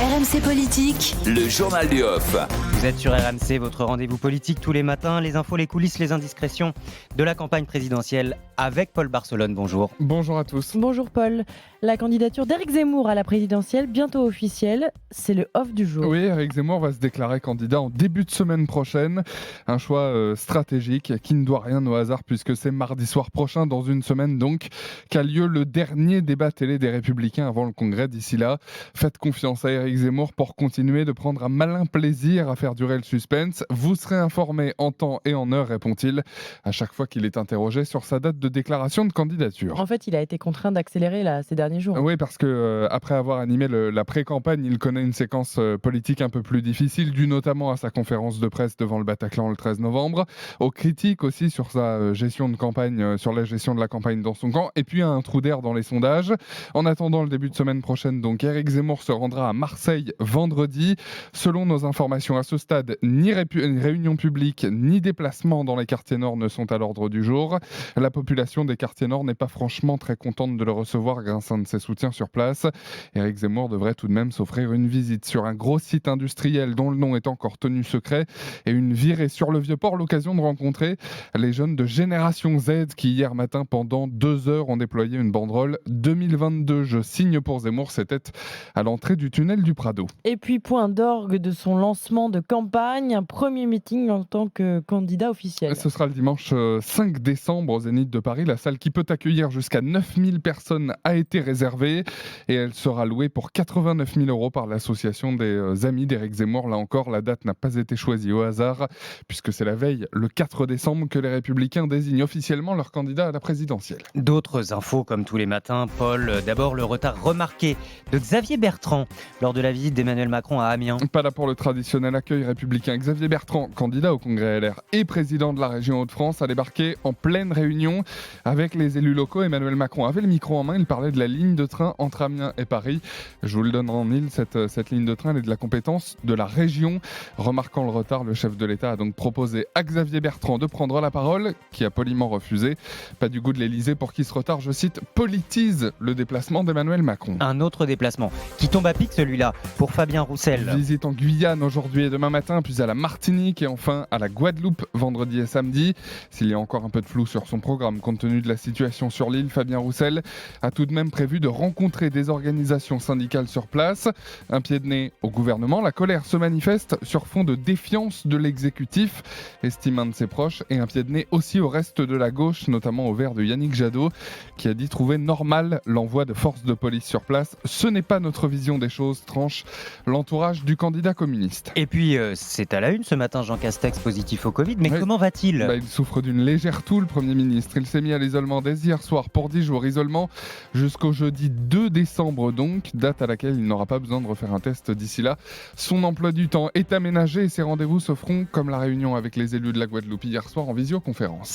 RMC Politique, le journal du off. Vous êtes sur RMC, votre rendez-vous politique tous les matins, les infos, les coulisses, les indiscrétions de la campagne présidentielle avec Paul Barcelone. Bonjour. Bonjour à tous. Bonjour Paul. La candidature d'Éric Zemmour à la présidentielle, bientôt officielle, c'est le off du jour. Oui, Éric Zemmour va se déclarer candidat en début de semaine prochaine. Un choix stratégique qui ne doit rien au hasard puisque c'est mardi soir prochain, dans une semaine donc, qu'a lieu le dernier débat télé des Républicains avant le Congrès. D'ici là, faites confiance à Éric Zemmour pour continuer de prendre un malin plaisir à faire durer le suspense. Vous serez informé en temps et en heure, répond-il, à chaque fois qu'il est interrogé sur sa date de déclaration de candidature. En fait, il a été contraint d'accélérer ces derniers jours. Oui, parce que après avoir animé la pré-campagne, il connaît une séquence politique un peu plus difficile, due notamment à sa conférence de presse devant le Bataclan le 13 novembre, aux critiques aussi sur sa gestion de campagne, sur la gestion de la campagne dans son camp, et puis à un trou d'air dans les sondages. En attendant le début de semaine prochaine, donc, Éric Zemmour se rendra à Marseille vendredi. Selon nos informations à ce stade, ni réunion publique, ni déplacement dans les quartiers nord ne sont à l'ordre du jour. La population des quartiers nord n'est pas franchement très contente de le recevoir grâce à un de ses soutiens sur place. Éric Zemmour devrait tout de même s'offrir une visite sur un gros site industriel dont le nom est encore tenu secret et une virée sur le Vieux-Port, l'occasion de rencontrer les jeunes de Génération Z qui hier matin pendant 2 heures ont déployé une banderole 2022. Je signe pour Zemmour, c'était à l'entrée du tunnel du Prado. Et puis point d'orgue de son lancement de campagne, un premier meeting en tant que candidat officiel. Ce sera le dimanche 5 décembre au Zénith de Paris. La salle qui peut accueillir jusqu'à 9000 personnes a été réservée et elle sera louée pour 89 000 € par l'association des amis d'Éric Zemmour. Là encore, la date n'a pas été choisie au hasard puisque c'est la veille, le 4 décembre, que les Républicains désignent officiellement leur candidat à la présidentielle. D'autres infos comme tous les matins, Paul. D'abord, le retard remarqué de Xavier Bertrand lors de la visite d'Emmanuel Macron à Amiens. Pas là pour le traditionnel accueil républicain. Xavier Bertrand, candidat au Congrès LR et président de la région Hauts-de-France, a débarqué en pleine réunion avec les élus locaux. Emmanuel Macron avait le micro en main, il parlait de la ligne de train entre Amiens et Paris. Je vous le donne en mille, cette ligne de train elle est de la compétence de la région. Remarquant le retard, le chef de l'État a donc proposé à Xavier Bertrand de prendre la parole, qui a poliment refusé. Pas du goût de l'Élysée pour qui ce retard, je cite, politise le déplacement d'Emmanuel Macron. Un autre déplacement qui tombe à pic, celui-là, pour Fabien Roussel. Visite en Guyane aujourd'hui et demain matin, puis à la Martinique et enfin à la Guadeloupe vendredi et samedi. S'il y a encore un peu de flou sur son programme compte tenu de la situation sur l'île, Fabien Roussel a tout de même prévu de rencontrer des organisations syndicales sur place. Un pied de nez au gouvernement, la colère se manifeste sur fond de défiance de l'exécutif, estime un de ses proches, et un pied de nez aussi au reste de la gauche, notamment au vert de Yannick Jadot, qui a dit trouver normal l'envoi de forces de police sur place. Ce n'est pas notre vision des choses, tranche l'entourage du candidat communiste. Et puis, c'est à la une ce matin, Jean Castex positif au Covid, mais Oui. comment va-t-il ? Il souffre d'une légère toux, le Premier ministre. Il s'est mis à l'isolement dès hier soir pour 10 jours. Isolement jusqu'au jeudi 2 décembre donc, date à laquelle il n'aura pas besoin de refaire un test d'ici là. Son emploi du temps est aménagé et ses rendez-vous se feront, comme la réunion avec les élus de la Guadeloupe hier soir, en visioconférence.